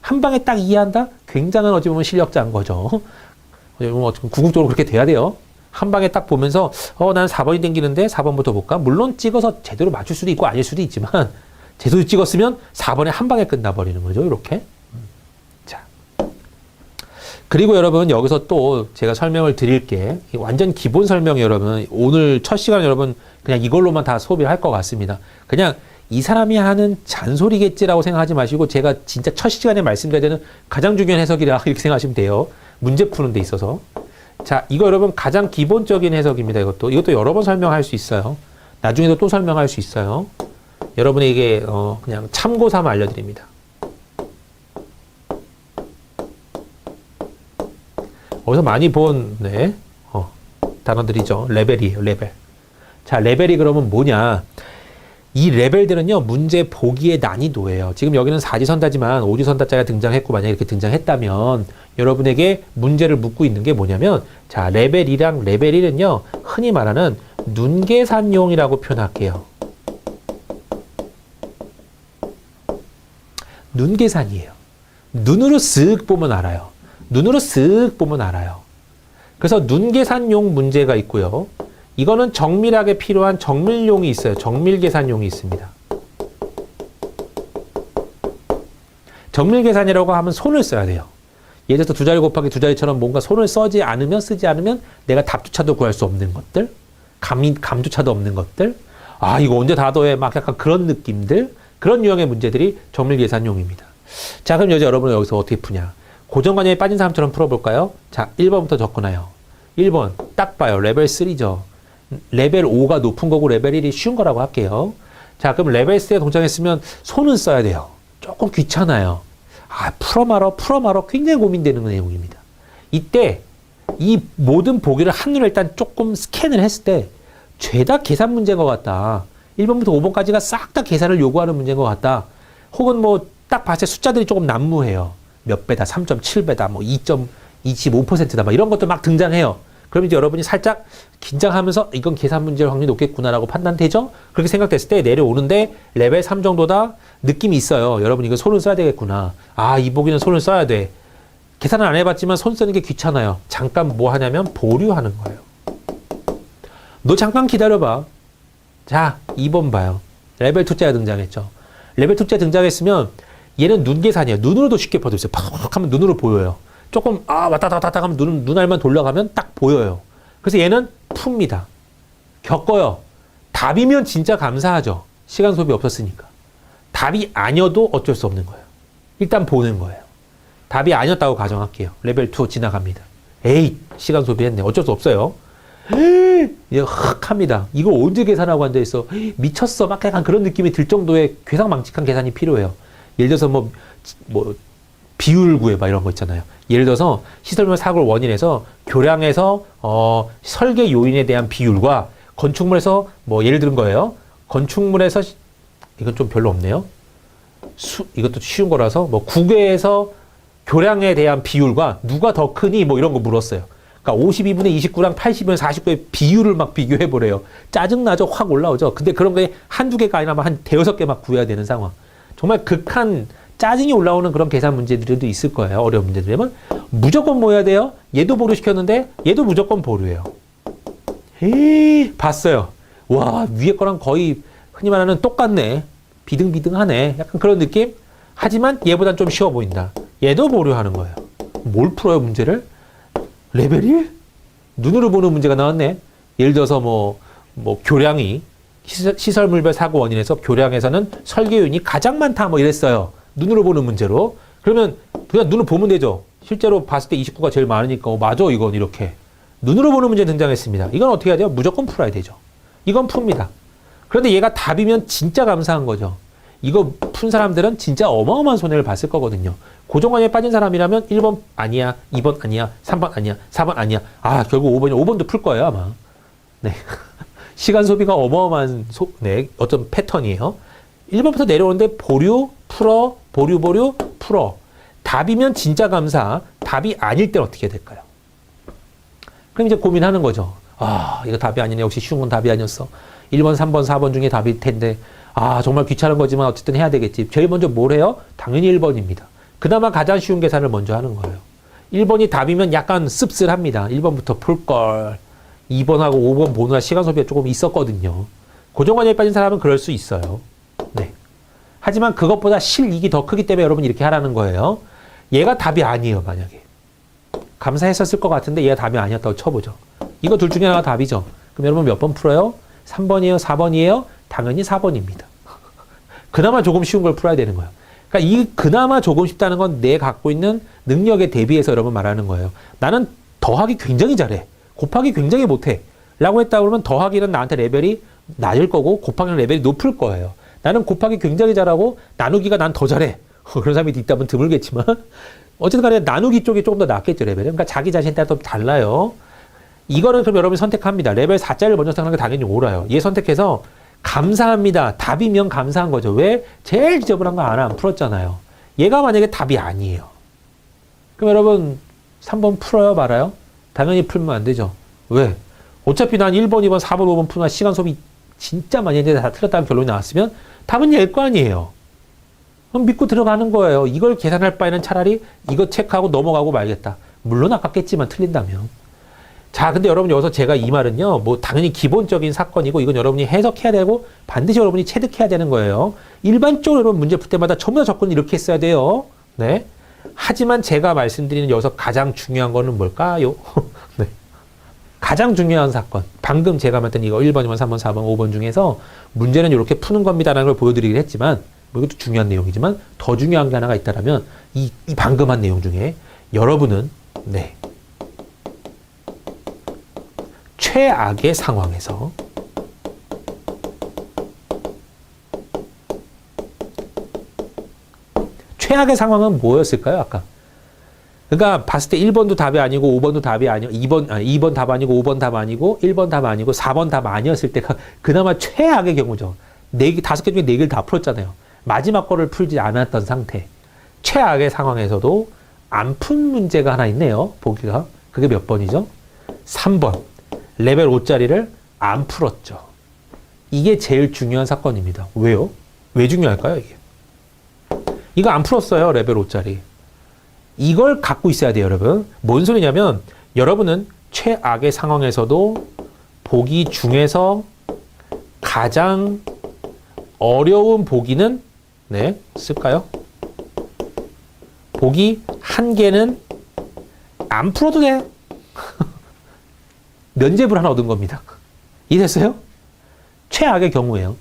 Speaker 1: 한 방에 딱 이해한다? 굉장한 어찌 보면 실력자인 거죠. 궁극적으로 그렇게 돼야 돼요. 한 방에 딱 보면서 나는 4번이 땡기는데 4번부터 볼까? 물론 찍어서 제대로 맞출 수도 있고 아닐 수도 있지만 제대로 찍었으면 4번에 한 방에 끝나버리는 거죠. 이렇게. 자. 그리고 여러분 여기서 또 제가 설명을 드릴게. 완전 기본 설명 여러분 오늘 첫 시간 여러분 그냥 이걸로만 다 소비를 할 것 같습니다. 그냥 이 사람이 하는 잔소리겠지라고 생각하지 마시고 제가 진짜 첫 시간에 말씀드려야 되는 가장 중요한 해석이라 이렇게 생각하시면 돼요. 문제 푸는 데 있어서. 자, 이거 여러분 가장 기본적인 해석입니다. 이것도 여러 번 설명할 수 있어요. 나중에도 또 설명할 수 있어요. 여러분에게 그냥 참고 삼아 알려드립니다. 어디서 많이 본 단어들이죠. 레벨이에요. 레벨. 자, 레벨이 그러면 뭐냐? 이 레벨들은요, 문제 보기의 난이도예요. 지금 여기는 4지선다지만 5지선다자가 등장했고, 만약에 이렇게 등장했다면, 여러분에게 문제를 묻고 있는 게 뭐냐면, 자, 레벨 2랑 레벨 1은요, 흔히 말하는 눈계산용이라고 표현할게요. 눈계산이에요. 눈으로 쓱 보면 알아요. 눈으로 쓱 보면 알아요. 그래서 눈계산용 문제가 있고요. 이거는 정밀하게 필요한 정밀용이 있어요. 정밀계산용이 있습니다. 정밀계산이라고 하면 손을 써야 돼요. 예를 들어서 2자리 곱하기 2자리처럼 뭔가 손을 쓰지 않으면 내가 답조차도 구할 수 없는 것들, 감조차도 없는 것들, 이거 언제 다 더해? 막 약간 그런 느낌들, 그런 유형의 문제들이 정밀계산용입니다. 자, 그럼 여러분은 여기서 어떻게 푸냐? 고정관념에 빠진 사람처럼 풀어볼까요? 자, 1번부터 접근해요. 1번, 딱 봐요. 레벨 3죠. 레벨 5가 높은 거고 레벨 1이 쉬운 거라고 할게요. 자, 그럼 레벨 3에 동작했으면 손은 써야 돼요. 조금 귀찮아요. 풀어 말어 굉장히 고민되는 내용입니다. 이때 이 모든 보기를 한눈에 일단 조금 스캔을 했을 때 죄다 계산 문제인 것 같다. 1번부터 5번까지가 싹 다 계산을 요구하는 문제인 것 같다. 혹은 딱 봤을 때 숫자들이 조금 난무해요. 몇 배다, 3.7배다, 뭐 2.25%다, 막 이런 것도 막 등장해요. 그럼 이제 여러분이 살짝 긴장하면서 이건 계산 문제일 확률이 높겠구나라고 판단되죠? 그렇게 생각됐을 때 내려오는데 레벨 3 정도다 느낌이 있어요. 여러분 이거 손을 써야 되겠구나. 아, 이 보기는 손을 써야 돼. 계산을 안 해봤지만 손 쓰는 게 귀찮아요. 잠깐 뭐 하냐면 보류하는 거예요. 너 잠깐 기다려봐. 자, 2번 봐요. 레벨 투자가 등장했죠. 레벨 투자 등장했으면 얘는 눈 계산이에요. 눈으로도 쉽게 봐도 있어요. 팍 하면 눈으로 보여요. 조금 왔다 갔다 하면 눈알만 돌려가면 딱 보여요. 그래서 얘는 풉니다. 겪어요. 답이면 진짜 감사하죠. 시간 소비 없었으니까. 답이 아니어도 어쩔 수 없는 거예요. 일단 보는 거예요. 답이 아니었다고 가정할게요. 레벨 2 지나갑니다. 에이, 시간 소비했네. 어쩔 수 없어요. 이제 흑 합니다. 이걸 언제 계산하고 앉아있어? 미쳤어. 막 약간 그런 느낌이 들 정도의 괴상망측한 계산이 필요해요. 예를 들어서 뭐 비율 구해봐 이런 거 있잖아요. 예를 들어서 시설물 사고를 원인해서 교량에서 설계 요인에 대한 비율과 건축물에서 뭐 예를 들은 거예요. 건축물에서 이건 좀 별로 없네요. 이것도 쉬운 거라서 뭐 국외에서 교량에 대한 비율과 누가 더 크니 뭐 이런 거 물었어요. 그러니까 52분의 29랑 80분의 49의 비율을 막 비교해보래요. 짜증나죠? 확 올라오죠? 근데 그런 게 한두 개가 아니라 한 대여섯 개 막 구해야 되는 상황. 정말 극한 짜증이 올라오는 그런 계산 문제들도 있을 거예요. 어려운 문제들이면. 무조건 뭐 해야 돼요? 얘도 보류시켰는데 얘도 무조건 보류예요. 에이, 봤어요. 와, 위에 거랑 거의 흔히 말하는 똑같네. 비등비등하네. 약간 그런 느낌? 하지만 얘보단 좀 쉬워 보인다. 얘도 보류하는 거예요. 뭘 풀어요, 문제를? 레벨 1? 눈으로 보는 문제가 나왔네. 예를 들어서 뭐 교량이 시설물별 사고 원인에서 교량에서는 설계 요인이 가장 많다 뭐 이랬어요. 눈으로 보는 문제로. 그러면 그냥 눈으로 보면 되죠. 실제로 봤을 때 29가 제일 많으니까 맞아 이건 이렇게. 눈으로 보는 문제 등장했습니다. 이건 어떻게 해야 돼요? 무조건 풀어야 되죠. 이건 풉니다. 그런데 얘가 답이면 진짜 감사한 거죠. 이거 푼 사람들은 진짜 어마어마한 손해를 봤을 거거든요. 고정관념에 빠진 사람이라면 1번 아니야, 2번 아니야, 3번 아니야, 4번 아니야. 아, 결국 5번이 5번도 풀 거예요, 아마. 네. 시간 소비가 어마어마한 어떤 패턴이에요. 1번부터 내려오는데 보류, 풀어, 보류, 풀어. 답이면 진짜 감사, 답이 아닐 땐 어떻게 될까요? 그럼 이제 고민하는 거죠. 아, 이거 답이 아니네. 역시 쉬운 건 답이 아니었어. 1번, 3번, 4번 중에 답일 텐데. 아, 정말 귀찮은 거지만 어쨌든 해야 되겠지. 제일 먼저 뭘 해요? 당연히 1번입니다. 그나마 가장 쉬운 계산을 먼저 하는 거예요. 1번이 답이면 약간 씁쓸합니다. 1번부터 풀걸. 2번하고 5번 보느라 시간 소비가 조금 있었거든요. 고정관념에 빠진 사람은 그럴 수 있어요. 네. 하지만 그것보다 실이익이 더 크기 때문에 여러분 이렇게 하라는 거예요. 얘가 답이 아니에요, 만약에. 감사했었을 것 같은데 얘가 답이 아니었다고 쳐보죠. 이거 둘 중에 하나가 답이죠. 그럼 여러분 몇 번 풀어요? 3번이에요? 4번이에요? 당연히 4번입니다. 그나마 조금 쉬운 걸 풀어야 되는 거예요. 그러니까 이 그나마 조금 쉽다는 건 내 갖고 있는 능력에 대비해서 여러분 말하는 거예요. 나는 더하기 굉장히 잘해. 곱하기 굉장히 못해. 라고 했다 그러면 더하기는 나한테 레벨이 낮을 거고 곱하기는 레벨이 높을 거예요. 나는 곱하기 굉장히 잘하고 나누기가 난 더 잘해. 그런 사람이 있다면 드물겠지만 어쨌든 간에 나누기 쪽이 조금 더 낫겠죠, 레벨은. 그러니까 자기 자신에 따라 또 달라요. 이거는 그럼 여러분이 선택합니다. 레벨 4짜리를 먼저 선택하는 게 당연히 옳아요. 얘 선택해서 감사합니다. 답이면 감사한 거죠. 왜? 제일 지저분한 거 안 풀었잖아요. 얘가 만약에 답이 아니에요. 그럼 여러분 3번 풀어요, 말아요? 당연히 풀면 안 되죠. 왜? 어차피 난 1번, 2번, 4번, 5번 푸면 시간 소비 진짜 많이 했는데 다 틀렸다는 결론이 나왔으면 답은 얘일 거 아니에요. 그럼 믿고 들어가는 거예요. 이걸 계산할 바에는 차라리 이거 체크하고 넘어가고 말겠다. 물론 아깝겠지만 틀린다면. 자, 근데 여러분 여기서 제가 이 말은요, 뭐 당연히 기본적인 사건이고 이건 여러분이 해석해야 되고 반드시 여러분이 체득해야 되는 거예요. 일반적으로 여러분 문제 풀 때마다 전부 다 접근 이렇게 했어야 돼요. 네. 하지만 제가 말씀드리는 여기서 가장 중요한 거는 뭘까요? 네. 가장 중요한 사건. 방금 제가 말했던 이거 1번, 2번, 3번, 4번, 5번 중에서 문제는 이렇게 푸는 겁니다라는 걸 보여드리긴 했지만 뭐 이것도 중요한 내용이지만 더 중요한 게 하나가 있다면 이 방금 한 내용 중에 여러분은 네. 최악의 상황에서 최악의 상황은 뭐였을까요? 아까 그러니까 봤을 때 1번도 답이 아니고 5번도 답이 아니고 2번 답 아니고 5번 답 아니고 1번 답 아니고 4번 답 아니었을 때가 그나마 최악의 경우죠. 5개 중에 4개를 다 풀었잖아요. 마지막 거를 풀지 않았던 상태. 최악의 상황에서도 안 푼 문제가 하나 있네요. 보기가. 그게 몇 번이죠? 3번. 레벨 5짜리를 안 풀었죠. 이게 제일 중요한 사건입니다. 왜요? 왜 중요할까요, 이게? 이거 안 풀었어요, 레벨 5짜리. 이걸 갖고 있어야 돼요, 여러분. 뭔 소리냐면, 여러분은 최악의 상황에서도 보기 중에서 가장 어려운 보기는, 네, 쓸까요? 보기 한 개는 안 풀어도 돼. 면제부를 하나 얻은 겁니다. 이해됐어요? 최악의 경우에요.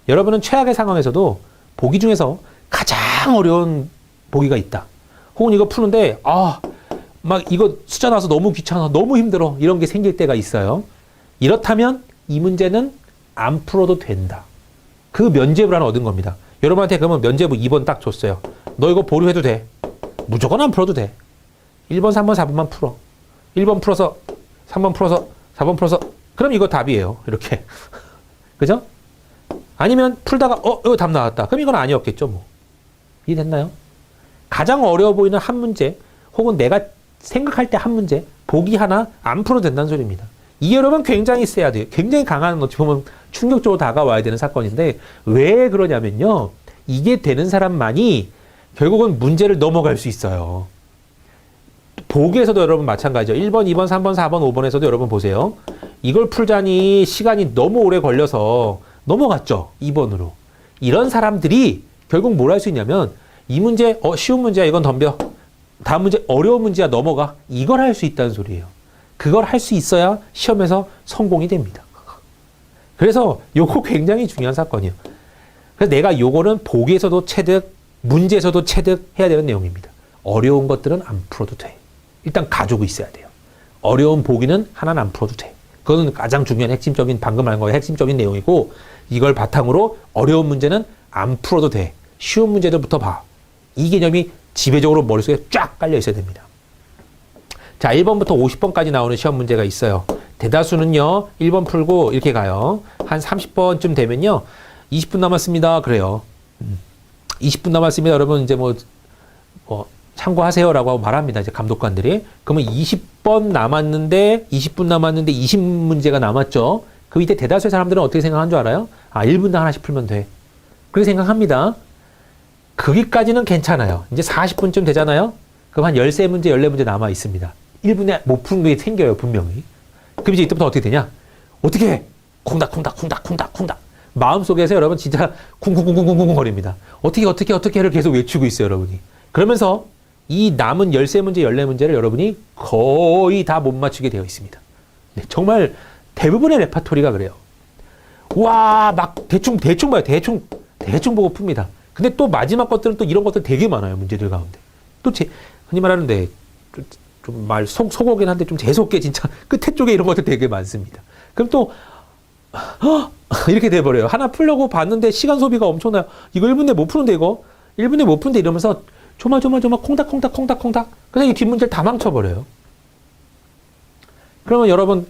Speaker 1: 여러분은 최악의 상황에서도 보기 중에서 가장 어려운 보기가 있다. 혹은 이거 푸는데 막 이거 숫자 나와서 너무 귀찮아, 너무 힘들어, 이런 게 생길 때가 있어요. 이렇다면 이 문제는 안 풀어도 된다. 그 면제부를 하나 얻은 겁니다. 여러분한테 그러면 면제부 2번 딱 줬어요. 너 이거 보류해도 돼. 무조건 안 풀어도 돼. 1번, 3번, 4번만 풀어. 1번 풀어서 3번 풀어서 4번 풀어서, 그럼 이거 답이에요. 이렇게. 그죠? 아니면 풀다가 이거 답 나왔다. 그럼 이건 아니었겠죠, 뭐. 이해됐나요? 가장 어려워 보이는 한 문제, 혹은 내가 생각할 때 한 문제, 보기 하나 안 풀어도 된다는 소리입니다. 이게 여러분 굉장히 세야 돼요. 굉장히 강한, 어찌 보면 충격적으로 다가와야 되는 사건인데, 왜 그러냐면요, 이게 되는 사람만이 결국은 문제를 넘어갈 수 있어요. 보기에서도 여러분 마찬가지죠. 1번, 2번, 3번, 4번, 5번에서도 여러분 보세요. 이걸 풀자니 시간이 너무 오래 걸려서 넘어갔죠. 2번으로. 이런 사람들이 결국 뭘 할 수 있냐면, 이 문제, 쉬운 문제야, 이건 덤벼. 다음 문제, 어려운 문제야, 넘어가. 이걸 할 수 있다는 소리예요. 그걸 할 수 있어야 시험에서 성공이 됩니다. 그래서 요거 굉장히 중요한 사건이에요. 그래서 내가 요거는 보기에서도 체득, 문제에서도 체득해야 되는 내용입니다. 어려운 것들은 안 풀어도 돼. 일단 가지고 있어야 돼요. 어려운 보기는 하나는 안 풀어도 돼. 그거는 가장 중요한 핵심적인, 방금 말한 거의 핵심적인 내용이고, 이걸 바탕으로 어려운 문제는 안 풀어도 돼. 쉬운 문제들부터 봐. 이 개념이 지배적으로 머릿속에 쫙 깔려 있어야 됩니다. 자, 1번부터 50번까지 나오는 시험 문제가 있어요. 대다수는요, 1번 풀고 이렇게 가요. 한 30번쯤 되면요, 20분 남았습니다. 그래요. 20분 남았습니다. 여러분, 이제 참고하세요라고 말합니다. 이제 감독관들이. 그러면 20번 남았는데, 20분 남았는데 20문제가 남았죠. 그 밑에 대다수의 사람들은 어떻게 생각하는 줄 알아요? 1분당 하나씩 풀면 돼. 그렇게 생각합니다. 거기까지는 괜찮아요. 이제 40분쯤 되잖아요. 그럼 한 13문제, 14문제 남아 있습니다. 1분에 못 푸는 게 생겨요, 분명히. 그럼 이제 이때부터 어떻게 되냐? 어떻게 해? 콩닥콩닥. 마음속에서 여러분 진짜 쿵쿵쿵쿵쿵쿵 거립니다. 어떻게를 계속 외치고 있어요, 여러분이. 그러면서 이 남은 13문제, 14문제를 여러분이 거의 다 못 맞추게 되어 있습니다. 네, 정말 대부분의 레파토리가 그래요. 와, 막 대충 봐요. 대충 보고 풉니다. 근데 또 마지막 것들은 또 이런 것들 되게 많아요, 문제들 가운데. 또 흔히 말하는데 좀 소고긴 한데 좀 재수없게 진짜 끝에 쪽에 이런 것들 되게 많습니다. 그럼 또 이렇게 돼버려요. 하나 풀려고 봤는데 시간 소비가 엄청나요. 이거 1분 내에 못 푸는데 이거 1분 내에 못 푸는데 이러면서 조마조마 콩닥. 그래서 이 뒷문제를 다 망쳐버려요. 그러면 여러분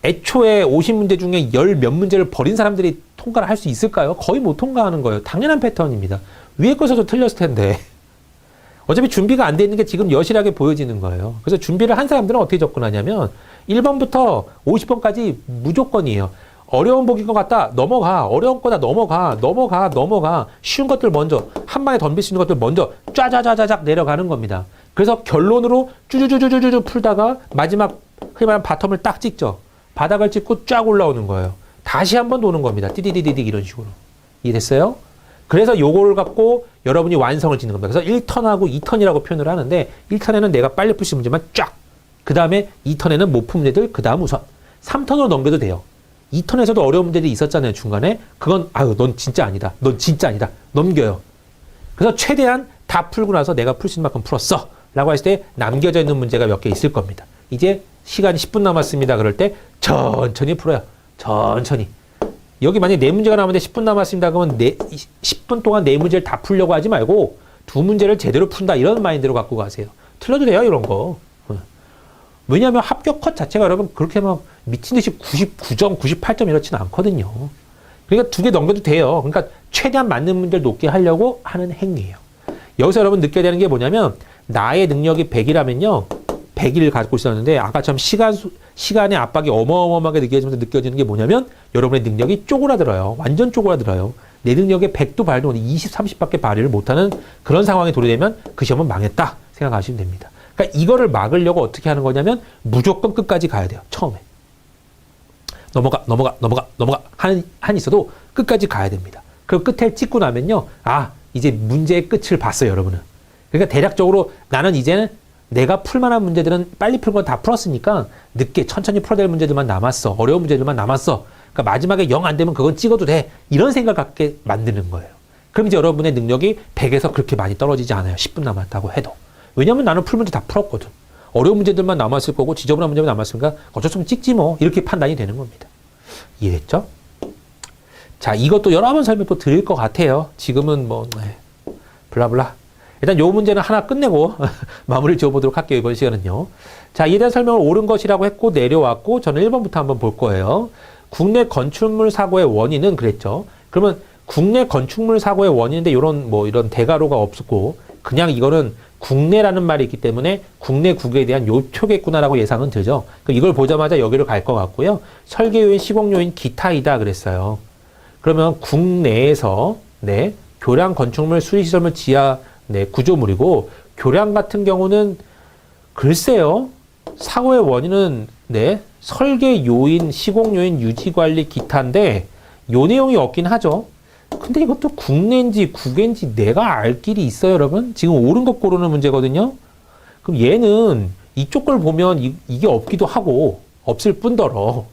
Speaker 1: 애초에 50문제 중에 10몇 문제를 버린 사람들이 통과를 할 수 있을까요? 거의 못 통과하는 거예요. 당연한 패턴입니다. 위에 거에서도 틀렸을 텐데. 어차피 준비가 안 돼 있는 게 지금 여실하게 보여지는 거예요. 그래서 준비를 한 사람들은 어떻게 접근하냐면 1번부터 50번까지 무조건이에요. 어려운 보기인 것 같다. 넘어가. 어려운 거다. 넘어가. 쉬운 것들 먼저, 한 방에 덤빌 수 있는 것들 먼저 짜자자자작 내려가는 겁니다. 그래서 결론으로 쭈쭈쭈쭈쭈 풀다가 마지막 흔히 말하면 바텀을 딱 찍죠. 바닥을 찍고 쫙 올라오는 거예요. 다시 한번 도는 겁니다. 띠디디디디 이런 식으로. 이해됐어요? 그래서 요거를 갖고 여러분이 완성을 짓는 겁니다. 그래서 1턴하고 2턴이라고 표현을 하는데 1턴에는 내가 빨리 풀 수 있는 문제만 쫙. 그 다음에 2턴에는 못 푼 문제들 그 다음 우선. 3턴으로 넘겨도 돼요. 2턴에서도 어려운 문제들이 있었잖아요. 중간에. 그건 넌 진짜 아니다. 넘겨요. 그래서 최대한 다 풀고 나서 내가 풀 수 있는 만큼 풀었어. 라고 했을 때 남겨져 있는 문제가 몇 개 있을 겁니다. 이제 시간이 10분 남았습니다. 그럴 때 천천히 풀어요. 천천히. 여기 만약에 4문제가 남았는데 10분 남았습니다. 그러면 10분 동안 4문제를 다 풀려고 하지 말고 2문제를 제대로 푼다. 이런 마인드로 갖고 가세요. 틀려도 돼요. 이런 거. 왜냐하면 합격 컷 자체가 여러분 그렇게 막 미친 듯이 99점, 98점 이렇지는 않거든요. 그러니까 2개 넘겨도 돼요. 그러니까 최대한 맞는 문제를 높게 하려고 하는 행위예요. 여기서 여러분 느껴야 되는 게 뭐냐면 나의 능력이 100이라면요. 100을 갖고 있었는데 아까처럼 시간의 압박이 어마어마하게 느껴지면서 느껴지는 게 뭐냐면 여러분의 능력이 쪼그라들어요. 완전 쪼그라들어요. 내 능력의 100도 발휘도 20, 30밖에 발휘를 못하는 그런 상황에 도래되면 그 시험은 망했다 생각하시면 됩니다. 그러니까 이거를 막으려고 어떻게 하는 거냐면 무조건 끝까지 가야 돼요. 처음에. 넘어가 한 있어도 끝까지 가야 됩니다. 그 끝에 찍고 나면요. 아, 이제 문제의 끝을 봤어요, 여러분은. 그러니까 대략적으로 나는 이제는 내가 풀만한 문제들은 빨리 풀 건 다 풀었으니까 늦게 천천히 풀어야 될 문제들만 남았어. 어려운 문제들만 남았어. 그러니까 마지막에 0 안 되면 그건 찍어도 돼. 이런 생각 갖게 만드는 거예요. 그럼 이제 여러분의 능력이 100에서 그렇게 많이 떨어지지 않아요. 10분 남았다고 해도. 왜냐면 나는 풀 문제 다 풀었거든. 어려운 문제들만 남았을 거고 지저분한 문제만 남았으니까 어쩔 수 없으면 찍지 뭐. 이렇게 판단이 되는 겁니다. 이해됐죠? 자, 이것도 여러 번 설명 또 드릴 것 같아요. 지금은 뭐 블라블라. 일단 요 문제는 하나 끝내고 마무리를 지어보도록 할게요. 이번 시간은요. 자, 이에 대한 설명을 옳은 것이라고 했고 내려왔고 저는 1번부터 한번 볼 거예요. 국내 건축물 사고의 원인은 그랬죠. 그러면 국내 건축물 사고의 원인인데 이런 대가로가 없었고 그냥 이거는 국내라는 말이 있기 때문에 국내 국에 대한 요표겠구나라고 예상은 들죠. 그럼 이걸 보자마자 여기로 갈 것 같고요. 설계 요인, 시공 요인, 기타이다 그랬어요. 그러면 국내에서 교량 건축물, 수리시설물, 지하 구조물이고 교량 같은 경우는 글쎄요. 사고의 원인은 설계 요인, 시공 요인, 유지 관리, 기타인데 요 내용이 없긴 하죠. 근데 이것도 국내인지 국외인지 내가 알 길이 있어요, 여러분. 지금 옳은 것 고르는 문제거든요. 그럼 얘는 이쪽 걸 보면 이게 없기도 하고 없을 뿐더러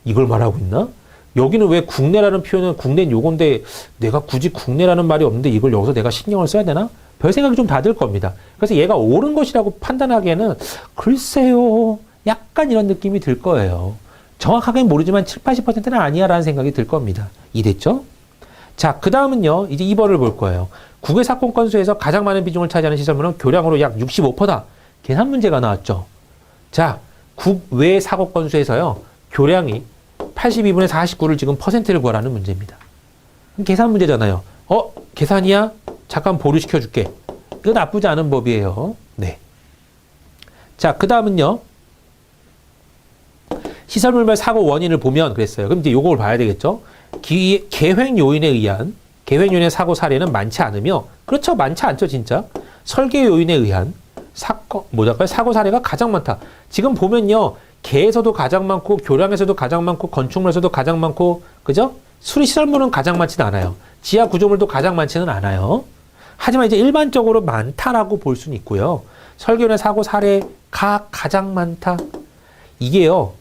Speaker 1: 이걸 말하고 있나? 여기는 왜 국내라는 표현은 국내는 요건데 내가 굳이 국내라는 말이 없는데 이걸 여기서 내가 신경을 써야 되나? 별 생각이 좀 다 들 겁니다. 그래서 얘가 옳은 것이라고 판단하기에는 글쎄요. 약간 이런 느낌이 들 거예요. 정확하게는 모르지만 7, 80%는 아니야 라는 생각이 들 겁니다. 이해됐죠? 자, 그 다음은요. 이제 2번을 볼 거예요. 국외 사건 건수에서 가장 많은 비중을 차지하는 시설물은 교량으로 약 65%다. 계산 문제가 나왔죠. 자, 국외 사고 건수에서요. 교량이 82분의 49를 지금 퍼센트를 구하라는 문제입니다. 계산 문제잖아요. 계산이야? 잠깐 보류시켜 줄게. 이거 나쁘지 않은 법이에요. 네. 자, 그 다음은요. 시설물별 사고 원인을 보면 그랬어요. 그럼 이제 요걸 봐야 되겠죠. 계획 요인에 의한 사고 사례는 많지 않으며, 그렇죠. 많지 않죠, 진짜. 설계 요인에 의한 사고 사례가 가장 많다. 지금 보면요. 개에서도 가장 많고, 교량에서도 가장 많고, 건축물에서도 가장 많고, 그죠? 수리시설물은 가장 많지는 않아요. 지하 구조물도 가장 많지는 않아요. 하지만 이제 일반적으로 많다라고 볼 수는 있고요. 설계원의 사고 사례가 가장 많다. 이게요.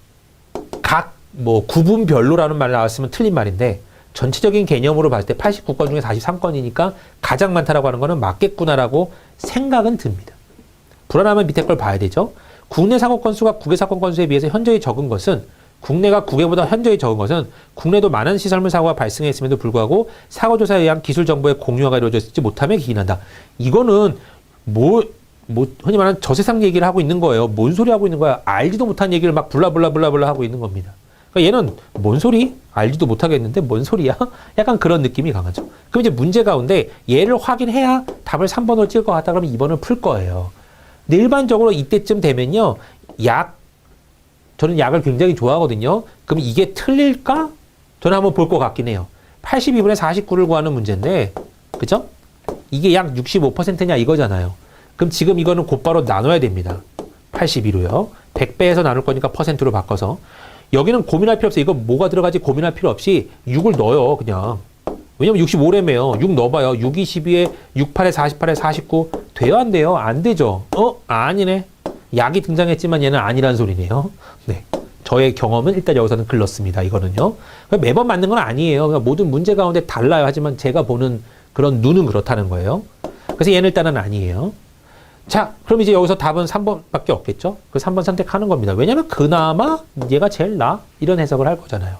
Speaker 1: 구분별로라는 말 나왔으면 틀린 말인데, 전체적인 개념으로 봤을 때 89건 중에 43건이니까 가장 많다라고 하는 거는 맞겠구나라고 생각은 듭니다. 불안하면 밑에 걸 봐야 되죠. 국내 사고 건수가 국외 사건 건수에 비해서 현저히 적은 것은, 국내가 국외보다 현저히 적은 것은 국내도 많은 시설물 사고가 발생했음에도 불구하고 사고 조사에 의한 기술 정보의 공유화가 이루어지지 못함에 기인한다. 이거는 흔히 말하는 저세상 얘기를 하고 있는 거예요. 뭔 소리 하고 있는 거야? 알지도 못한 얘기를 막 블라블라블라블라 하고 있는 겁니다. 그러니까 얘는 뭔 소리? 알지도 못하겠는데 뭔 소리야? 약간 그런 느낌이 강하죠. 그럼 이제 문제 가운데 얘를 확인해야 답을 3번으로 찍을 것 같다 그러면 2번을 풀 거예요. 근데 일반적으로 이때쯤 되면요. 저는 약을 굉장히 좋아하거든요. 그럼 이게 틀릴까? 저는 한번 볼 것 같긴 해요. 82분의 49를 구하는 문제인데, 그죠? 이게 약 65%냐 이거잖아요. 그럼 지금 이거는 곧바로 나눠야 됩니다. 82로요. 100배에서 나눌 거니까 퍼센트로 바꿔서. 여기는 고민할 필요 없어요. 이거 뭐가 들어가지 고민할 필요 없이 6을 넣어요, 그냥. 왜냐면 65래매요. 6 넣어봐요. 6, 22에 6, 8에 48에 49. 돼요, 안 돼요? 안 되죠. 아니네. 약이 등장했지만 얘는 아니란 소리네요. 네. 저의 경험은 일단 여기서는 글렀습니다. 이거는요. 매번 맞는 건 아니에요. 그러니까 모든 문제 가운데 달라요. 하지만 제가 보는 그런 눈은 그렇다는 거예요. 그래서 얘는 일단은 아니에요. 자, 그럼 이제 여기서 답은 3번밖에 없겠죠? 그 3번 선택하는 겁니다. 왜냐면 그나마 얘가 제일 이런 해석을 할 거잖아요.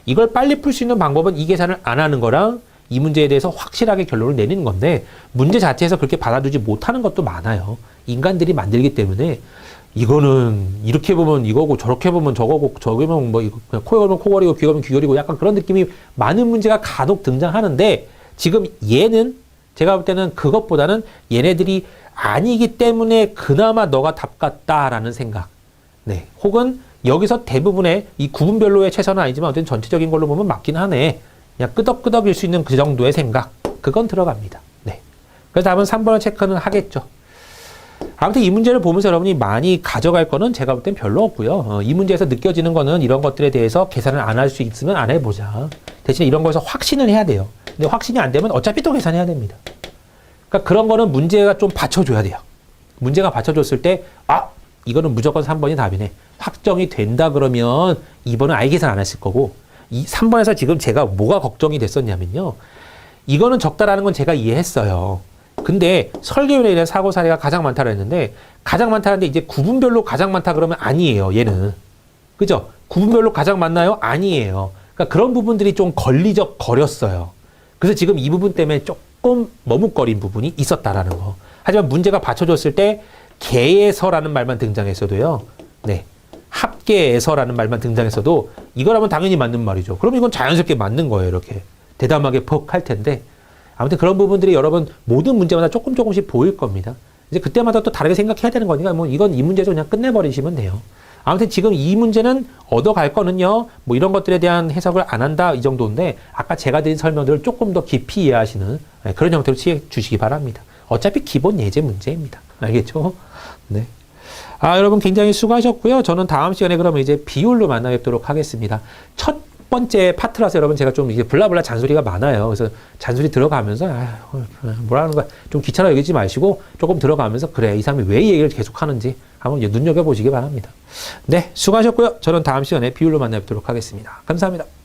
Speaker 1: 이걸 빨리 풀 수 있는 방법은 이 계산을 안 하는 거랑 이 문제에 대해서 확실하게 결론을 내리는 건데 문제 자체에서 그렇게 받아두지 못하는 것도 많아요. 인간들이 만들기 때문에 이거는 이렇게 보면 이거고 저렇게 보면 저거고 저기면 뭐 이거 그냥 코에 걸면 코걸이고 귀 걸면 귀걸이고 약간 그런 느낌이 많은 문제가 간혹 등장하는데 지금 얘는 제가 볼 때는 그것보다는 얘네들이 아니기 때문에 그나마 너가 답 같다라는 생각. 네. 혹은 여기서 대부분의 이 구분별로의 최선은 아니지만 어쨌든 전체적인 걸로 보면 맞긴 하네. 그냥 끄덕끄덕일 수 있는 그 정도의 생각. 그건 들어갑니다. 네. 그래서 답은 3번을 체크는 하겠죠. 아무튼 이 문제를 보면서 여러분이 많이 가져갈 거는 제가 볼 땐 별로 없고요. 이 문제에서 느껴지는 거는 이런 것들에 대해서 계산을 안 할 수 있으면 안 해보자. 대신에 이런 거에서 확신을 해야 돼요. 근데 확신이 안 되면 어차피 또 계산해야 됩니다. 그러니까 그런 거는 문제가 좀 받쳐줘야 돼요. 문제가 받쳐줬을 때, 이거는 무조건 3번이 답이네. 확정이 된다 그러면 2번은 아예 계산 안 했을 거고, 이 3번에서 지금 제가 뭐가 걱정이 됐었냐면요. 이거는 적다라는 건 제가 이해했어요. 근데 설계율에 대한 사고 사례가 가장 많다고 했는데, 가장 많다는데 이제 구분별로 가장 많다 그러면 아니에요, 얘는. 그죠? 구분별로 가장 많나요? 아니에요. 그러니까 그런 부분들이 좀 거렸어요. 그래서 지금 이 부분 때문에 조금 머뭇거린 부분이 있었다라는 거. 하지만 문제가 받쳐줬을 때 개에서라는 말만 등장했어도요. 네. 합계에서라는 말만 등장했어도 이거라면 당연히 맞는 말이죠. 그럼 이건 자연스럽게 맞는 거예요. 이렇게 대담하게 퍽 할 텐데 아무튼 그런 부분들이 여러분 모든 문제마다 조금씩 보일 겁니다. 이제 그때마다 또 다르게 생각해야 되는 거니까 뭐 이건 이 문제에서 그냥 끝내버리시면 돼요. 아무튼 지금 이 문제는 얻어갈 거는요. 뭐 이런 것들에 대한 해석을 안 한다 이 정도인데 아까 제가 드린 설명들을 조금 더 깊이 이해하시는 그런 형태로 취해 주시기 바랍니다. 어차피 기본 예제 문제입니다. 알겠죠? 네. 여러분 굉장히 수고하셨고요. 저는 다음 시간에 그러면 이제 비율로 만나 뵙도록 하겠습니다. 첫 번째 파트라서 여러분 제가 좀 이게 블라블라 잔소리가 많아요. 그래서 잔소리 들어가면서 뭐라는 거야 좀 귀찮아 여기지 마시고 조금 들어가면서 그래 이 사람이 왜 이 얘기를 계속 하는지 한번 눈여겨보시기 바랍니다. 네, 수고하셨고요. 저는 다음 시간에 비율로 만나 뵙도록 하겠습니다. 감사합니다.